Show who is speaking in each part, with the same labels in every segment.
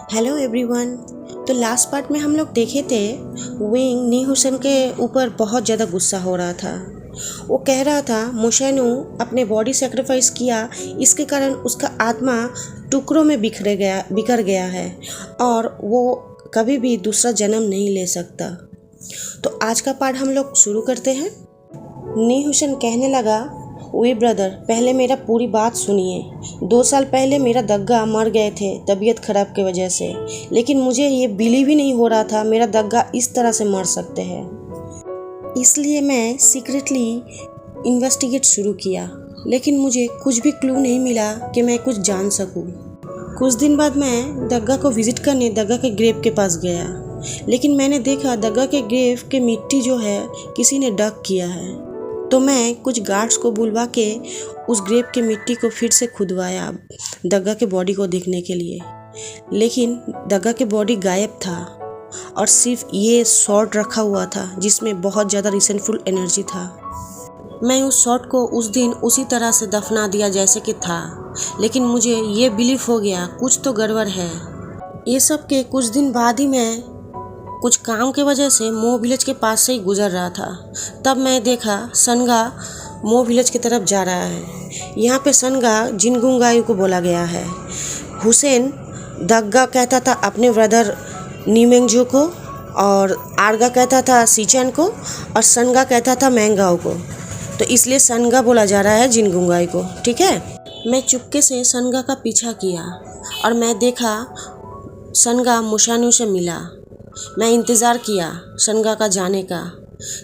Speaker 1: Hello everyone. तो last part में हम लोग देखे थे विंग नी हुसैन के ऊपर बहुत ज़्यादा गुस्सा हो रहा था। वो कह रहा था मोशेनु अपने बॉडी सेक्रीफाइस किया, इसके कारण उसका आत्मा टुकड़ों में बिखर गया है और वो कभी भी दूसरा जन्म नहीं ले सकता। तो आज का पार्ट हम लोग शुरू करते हैं। नी हुसैन कहने लगा, वी ब्रदर, पहले मेरा पूरी बात सुनिए। 2 साल पहले मेरा दग्गा मर गए थे तबीयत ख़राब की वजह से, लेकिन मुझे ये बिलीव ही नहीं हो रहा था मेरा दग्गा इस तरह से मर सकते हैं। इसलिए मैं सीक्रेटली इन्वेस्टिगेट शुरू किया, लेकिन मुझे कुछ भी क्लू नहीं मिला कि मैं कुछ जान सकूं। कुछ दिन बाद मैं दग्गा को विज़िट करने दग्गा के ग्रेव के पास गया, लेकिन मैंने देखा दग्गा के ग्रेव के मिट्टी जो है किसी ने डग किया है। तो मैं कुछ गार्ड्स को बुलवा के उस ग्रेव के मिट्टी को फिर से खुदवाया दग्गा के बॉडी को देखने के लिए, लेकिन दग्गा के बॉडी गायब था और सिर्फ ये शॉर्ट रखा हुआ था जिसमें बहुत ज़्यादा रिसेंटफुल एनर्जी था। मैं उस शॉर्ट को उस दिन उसी तरह से दफना दिया जैसे कि था, लेकिन मुझे ये बिलीव हो गया कुछ तो गड़बड़ है। ये सब के कुछ दिन बाद ही मैं कुछ काम के वजह से मो विलेज के पास से ही गुजर रहा था। तब मैं देखा सनगा मो विलेज की तरफ जा रहा है। यहाँ पे सनगा जिनगुंगायू को बोला गया है। हुसैन दग्गा कहता था अपने ब्रदर नीमेंगजू को, और आर्गा कहता था सीचैन को, और सनगा कहता था मैंगाओ को। तो इसलिए सनगा बोला जा रहा है जिनगुंगाई को, ठीक है। मैं चुपके से सनगा का पीछा किया और मैं देखा सनगा मोशानु से मिला। मैं इंतज़ार किया सनगा का जाने का।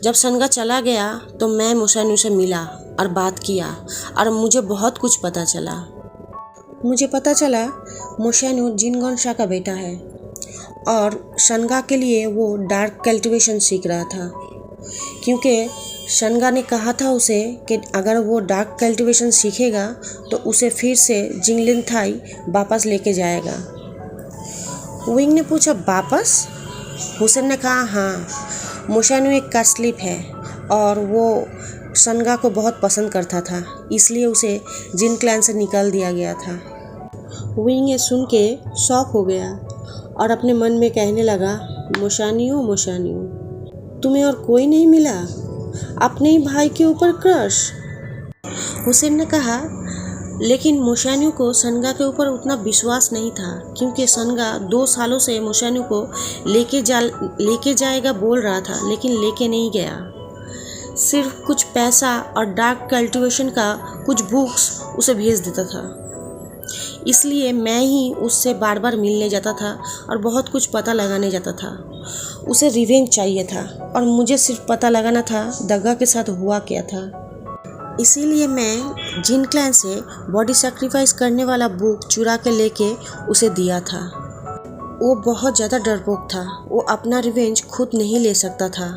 Speaker 1: जब सनगा चला गया तो मैं मोशानु से मिला और बात किया और मुझे बहुत कुछ पता चला। मुझे पता चला मोशानु जिनगोनशा का बेटा है और सनगा के लिए वो डार्क कल्टिवेशन सीख रहा था, क्योंकि सनगा ने कहा था उसे कि अगर वो डार्क कल्टिवेशन सीखेगा तो उसे फिर से जिंगलिनथाई वापस लेके जाएगा। विंग ने पूछा, वापस? हुसैन ने कहा, हाँ, मोशानु एक कास्लीप है और वो सनगा को बहुत पसंद करता था, इसलिए उसे जिन क्लैन से निकाल दिया गया था। विंग ये सुन के शॉक हो गया और अपने मन में कहने लगा, मोशानियो मोशानियो, तुम्हें और कोई नहीं मिला? अपने ही भाई के ऊपर क्रश? हुसैन ने कहा, लेकिन मोशानु को सनगा के ऊपर उतना विश्वास नहीं था, क्योंकि सनगा 2 सालों से मोशानु को लेके जाएगा बोल रहा था, लेकिन लेके नहीं गया। सिर्फ कुछ पैसा और डार्क कल्टिवेशन का कुछ बुक्स उसे भेज देता था। इसलिए मैं ही उससे बार बार मिलने जाता था और बहुत कुछ पता लगाने जाता था। उसे रिवेंज चाहिए था और मुझे सिर्फ पता लगाना था दग्गा के साथ हुआ क्या था। इसीलिए मैं जिन क्लैन से बॉडी सैक्रिफाइस करने वाला बुक चुरा के लेके उसे दिया था। वो बहुत ज़्यादा डरपोक था, वो अपना रिवेंज खुद नहीं ले सकता था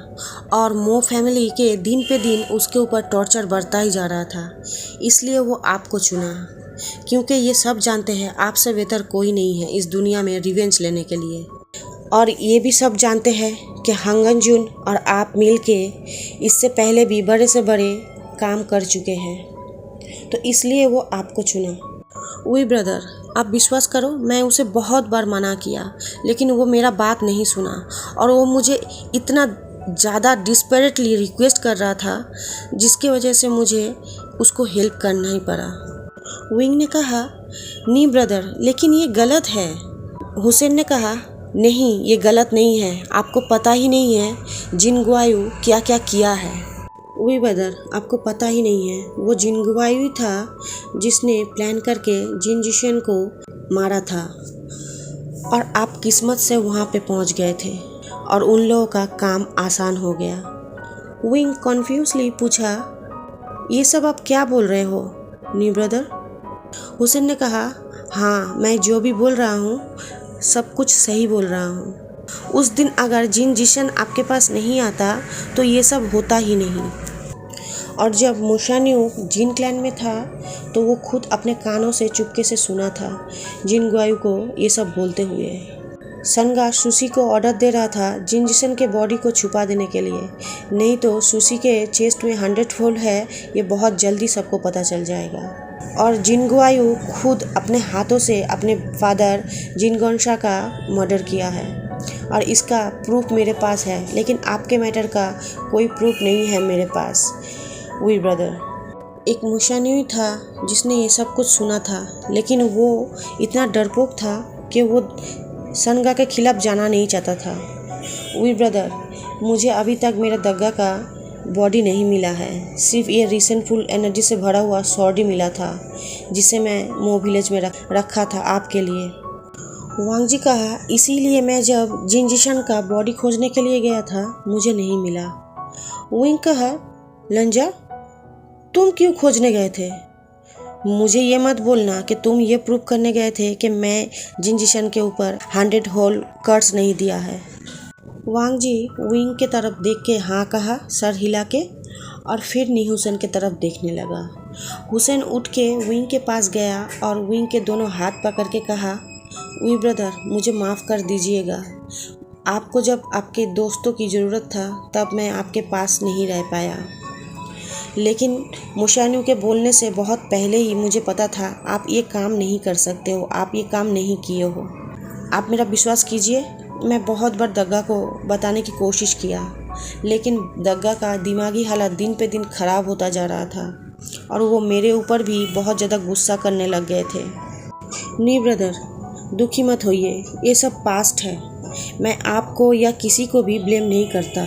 Speaker 1: और मो फैमिली के दिन पे दिन उसके ऊपर टॉर्चर बढ़ता ही जा रहा था। इसलिए वो आपको चुना, क्योंकि ये सब जानते हैं आपसे बेहतर कोई नहीं है इस दुनिया में रिवेंज लेने के लिए, और ये भी सब जानते हैं कि हंगनजुन और आप मिल के इससे पहले भी बड़े से बड़े काम कर चुके हैं, तो इसलिए वो आपको चुना। वी ब्रदर, आप विश्वास करो, मैं उसे बहुत बार मना किया, लेकिन वो मेरा बात नहीं सुना और वो मुझे इतना ज़्यादा डिस्परेटली रिक्वेस्ट कर रहा था, जिसकी वजह से मुझे उसको हेल्प करना ही पड़ा। विंग ने कहा, नी ब्रदर, लेकिन ये गलत है। हुसैन ने कहा, नहीं, ये गलत नहीं है, आपको पता ही नहीं है जिनगुआयू क्या क्या किया है। वी ब्रदर, आपको पता ही नहीं है, वो जिनगुआयू था जिसने प्लान करके जिनजिशन को मारा था, और आप किस्मत से वहाँ पे पहुँच गए थे और उन लोगों का काम आसान हो गया। विंग कन्फ्यूजली पूछा, ये सब आप क्या बोल रहे हो नी ब्रदर? हुसैन ने कहा, हाँ, मैं जो भी बोल रहा हूँ सब कुछ सही बोल रहा हूँ। उस दिन अगर जिनजिशन आपके पास नहीं आता तो ये सब होता ही नहीं। और जब मोशानु जिन क्लैन में था तो वो खुद अपने कानों से चुपके से सुना था जिनगुआयू को ये सब बोलते हुए। सनगा सुशी को ऑर्डर दे रहा था जिनजिशन के बॉडी को छुपा देने के लिए, नहीं तो सुशी के चेस्ट में 100 होल है, ये बहुत जल्दी सबको पता चल जाएगा। और जिनगुआयू खुद अपने हाथों से अपने फादर जिनगोनशा का मर्डर किया है और इसका प्रूफ मेरे पास है, लेकिन आपके मैटर का कोई प्रूफ नहीं है मेरे पास वी ब्रदर। एक मुशान्यू था जिसने ये सब कुछ सुना था, लेकिन वो इतना डरपोक था कि वो सनगा के खिलाफ जाना नहीं चाहता था। वी ब्रदर, मुझे अभी तक मेरा दग्गा का बॉडी नहीं मिला है, सिर्फ ये रिसेंटफुल एनर्जी से भरा हुआ सॉर्डी मिला था जिसे मैं मो विलेज में रखा था आपके लिए। वांगजी कहा, इसीलिए मैं जब जिनजिशन का बॉडी खोजने के लिए गया था मुझे नहीं मिला। विंग कहा, लंजा तुम क्यों खोजने गए थे? मुझे ये मत बोलना कि तुम ये प्रूव करने गए थे कि मैं जिनजिशन के ऊपर 100 होल कर्स नहीं दिया है। वांगजी विंग के तरफ देख के हाँ कहा सर हिला के, और फिर नीहुसन के तरफ देखने लगा। हुसैन उठ के विंग के पास गया और विंग के दोनों हाथ पकड़ के कहा, वी ब्रदर मुझे माफ़ कर दीजिएगा, आपको जब आपके दोस्तों की ज़रूरत था तब मैं आपके पास नहीं रह पाया, लेकिन मुशान्यू के बोलने से बहुत पहले ही मुझे पता था आप ये काम नहीं कर सकते हो, आप ये काम नहीं किए हो। आप मेरा विश्वास कीजिए, मैं बहुत बार दग्गा को बताने की कोशिश किया, लेकिन दग्गा का दिमागी हालत दिन पे दिन ख़राब होता जा रहा था और वो मेरे ऊपर भी बहुत ज़्यादा गुस्सा करने लग गए थे। नी ब्रदर दुखी मत होइए, ये सब पास्ट है, मैं आपको या किसी को भी ब्लेम नहीं करता।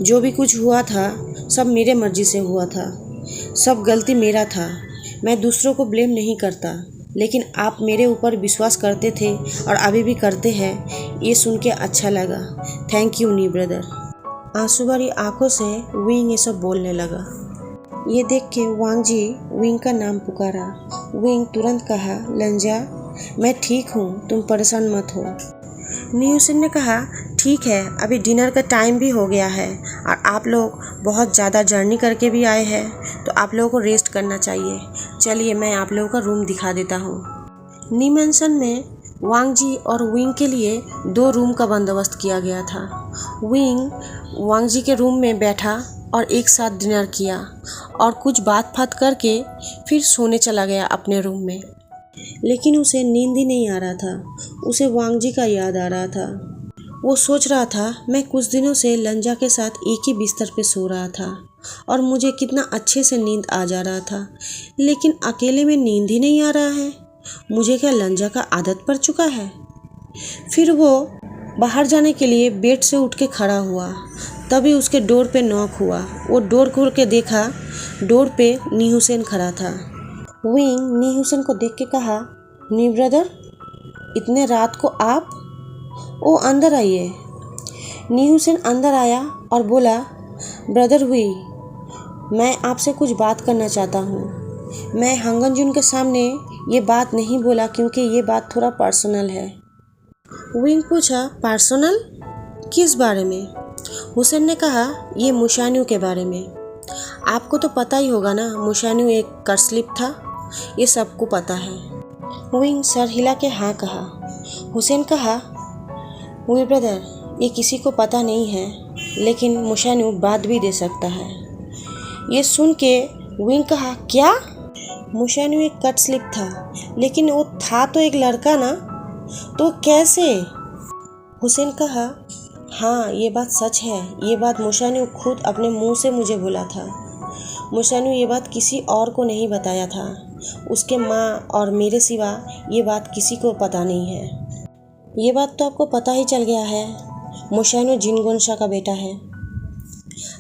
Speaker 1: जो भी कुछ हुआ था सब मेरे मर्जी से हुआ था, सब गलती मेरा था, मैं दूसरों को ब्लेम नहीं करता, लेकिन आप मेरे ऊपर विश्वास करते थे और अभी भी करते हैं, ये सुन के अच्छा लगा। Thank you knee brother. आंसू भरी आंखों से विंग ये सब बोलने लगा। ये देख के वांगजी विंग का नाम पुकारा। विंग तुरंत कहा, लंजा मैं ठीक हूँ, तुम परेशान मत हो। न्यूसन ने कहा, ठीक है, अभी डिनर का टाइम भी हो गया है और आप लोग बहुत ज़्यादा जर्नी करके भी आए हैं, तो आप लोगों को रेस्ट करना चाहिए। चलिए मैं आप लोगों का रूम दिखा देता हूँ। नी मैंसन में वांगजी और विंग के लिए 2 रूम का बंदोबस्त किया गया था। विंग वांगजी के रूम में बैठा और एक साथ डिनर किया और कुछ बात बात करके फिर सोने चला गया अपने रूम में। लेकिन उसे नींद ही नहीं आ रहा था, उसे वांगजी का याद आ रहा था। वो सोच रहा था, मैं कुछ दिनों से लंजा के साथ एक ही बिस्तर पे सो रहा था और मुझे कितना अच्छे से नींद आ जा रहा था, लेकिन अकेले में नींद ही नहीं आ रहा है। मुझे क्या लंजा का आदत पड़ चुका है? फिर वो बाहर जाने के लिए बेड से उठ के खड़ा हुआ, तभी उसके डोर पे नॉक हुआ। वो डोर खोल के देखा, डोर पे नी हुसैन खड़ा था। विंग नी हुसैन को देख के कहा, नी ब्रदर इतने रात को आप? ओ अंदर आइए। नी हुसैन अंदर आया और बोला, ब्रदर हुई, मैं आपसे कुछ बात करना चाहता हूँ। मैं हंगनजुन के सामने ये बात नहीं बोला क्योंकि ये बात थोड़ा पर्सनल है। विंग पूछा, पर्सनल? किस बारे में? हुसैन ने कहा, ये मुशान्यू के बारे में। आपको तो पता ही होगा ना, मुशान्यू एक कर्स्लिप था, ये सबको पता है। विंग सर हिला के हाँ कहा। हुसैन कहा, वी ब्रदर ये किसी को पता नहीं है, लेकिन मुशान्यू बात भी दे सकता है। ये सुन के विंग कहा, क्या? मुशान्यू एक कट स्लिप था, लेकिन वो था तो एक लड़का ना, तो कैसे? हुसैन कहा, हाँ ये बात सच है, ये बात मुशान्यू खुद अपने मुंह से मुझे बोला था। मुशान्यू ये बात किसी और को नहीं बताया था, उसके माँ और मेरे सिवा ये बात किसी को पता नहीं है। ये बात तो आपको पता ही चल गया है, मुशान्यू जिनगोनशा का बेटा है।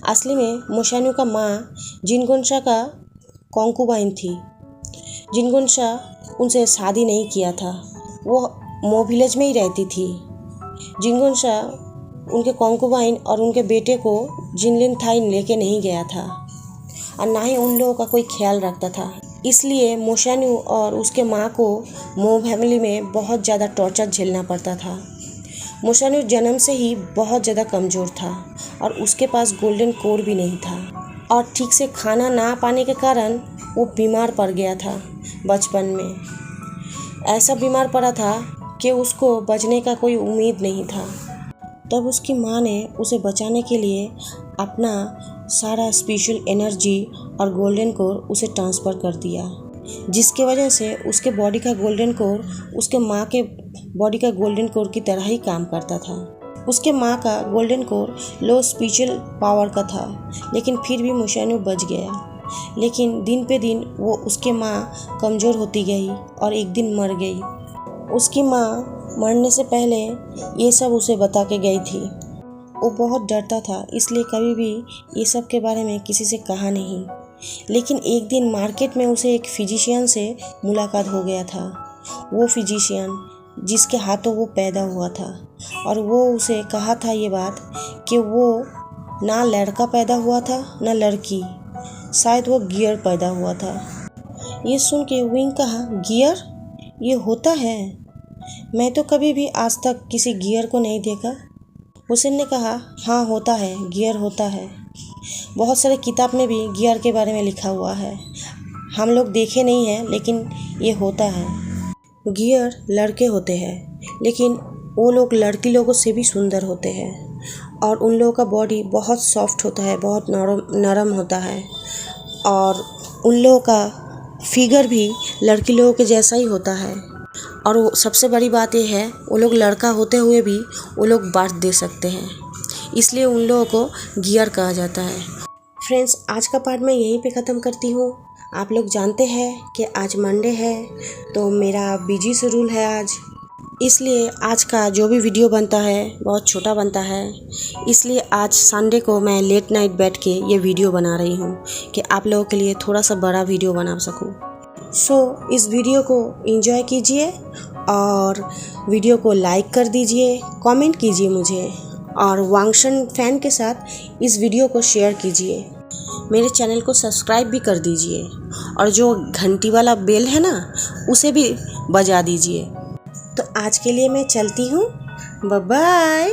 Speaker 1: असली में मुशान्यू का माँ जिनगोनशा का कॉन्कुबाइन थी। जिनगोनशा उनसे शादी नहीं किया था, वो मो विलेज में ही रहती थी। जिनगोनशा उनके कॉन्कुबाइन और उनके बेटे को जिनलिन थाई लेके नहीं गया था और ना ही उन लोगों का कोई ख्याल रखता था। इसलिए मुशान्यू और उसके माँ को मो फैमिली में बहुत ज़्यादा टॉर्चर झेलना पड़ता था। मुशान्यू जन्म से ही बहुत ज़्यादा कमज़ोर था और उसके पास गोल्डन कोर भी नहीं था और ठीक से खाना ना पाने के कारण वो बीमार पड़ गया था बचपन में। ऐसा बीमार पड़ा था कि उसको बचने का कोई उम्मीद नहीं था। तब उसकी माँ ने उसे बचाने के लिए अपना सारा स्पेशल एनर्जी और गोल्डन कोर उसे ट्रांसफ़र कर दिया। जिसके वजह से उसके बॉडी का गोल्डन कोर उसके माँ के बॉडी का गोल्डन कोर की तरह ही काम करता था। उसके माँ का गोल्डन कोर लो स्पिरिचुअल पावर का था, लेकिन फिर भी मुशैनू बच गया। लेकिन दिन पे दिन वो उसके माँ कमज़ोर होती गई और एक दिन मर गई। उसकी माँ मरने से पहले ये सब उसे बता के गई थी। वो बहुत डरता था, इसलिए कभी भी ये सब के बारे में किसी से कहा नहीं। लेकिन एक दिन मार्केट में उसे एक फिजिशियन से मुलाकात हो गया था। वो फिजिशियन जिसके हाथों वो पैदा हुआ था, और वो उसे कहा था ये बात कि वो ना लड़का पैदा हुआ था ना लड़की, शायद वो गियर पैदा हुआ था। ये सुन के विंग कहा, गियर? ये होता है? मैं तो कभी भी आज तक किसी गियर को नहीं देखा। हुसैन ने कहा, हाँ होता है, गियर होता है। बहुत सारे किताब में भी गियर के बारे में लिखा हुआ है। हम लोग देखे नहीं हैं, लेकिन ये होता है। गियर लड़के होते हैं, लेकिन वो लोग लड़की लोगों से भी सुंदर होते हैं, और उन लोगों का बॉडी बहुत सॉफ्ट होता है, बहुत नरम होता है, और उन लोगों का फिगर भी लड़की लोगों के जैसा ही होता है। और वो सबसे बड़ी बात ये है, वो लोग लड़का होते हुए भी वो लोग बर्थ दे सकते हैं, इसलिए उन लोगों को गियर कहा जाता है। फ्रेंड्स, आज का पार्ट मैं यहीं पे ख़त्म करती हूँ। आप लोग जानते हैं कि आज मंडे है, तो मेरा बिजी शेड्यूल है आज, इसलिए आज का जो भी वीडियो बनता है बहुत छोटा बनता है। इसलिए आज संडे को मैं लेट नाइट बैठ के ये वीडियो बना रही हूँ कि आप लोगों के लिए थोड़ा सा बड़ा वीडियो बना सकूँ। इस वीडियो को एंजॉय कीजिए और वीडियो को लाइक कर दीजिए, कमेंट कीजिए मुझे, और वांगशन फैन के साथ इस वीडियो को शेयर कीजिए। मेरे चैनल को सब्सक्राइब भी कर दीजिए, और जो घंटी वाला बेल है ना, उसे भी बजा दीजिए। तो आज के लिए मैं चलती हूँ। Bye bye.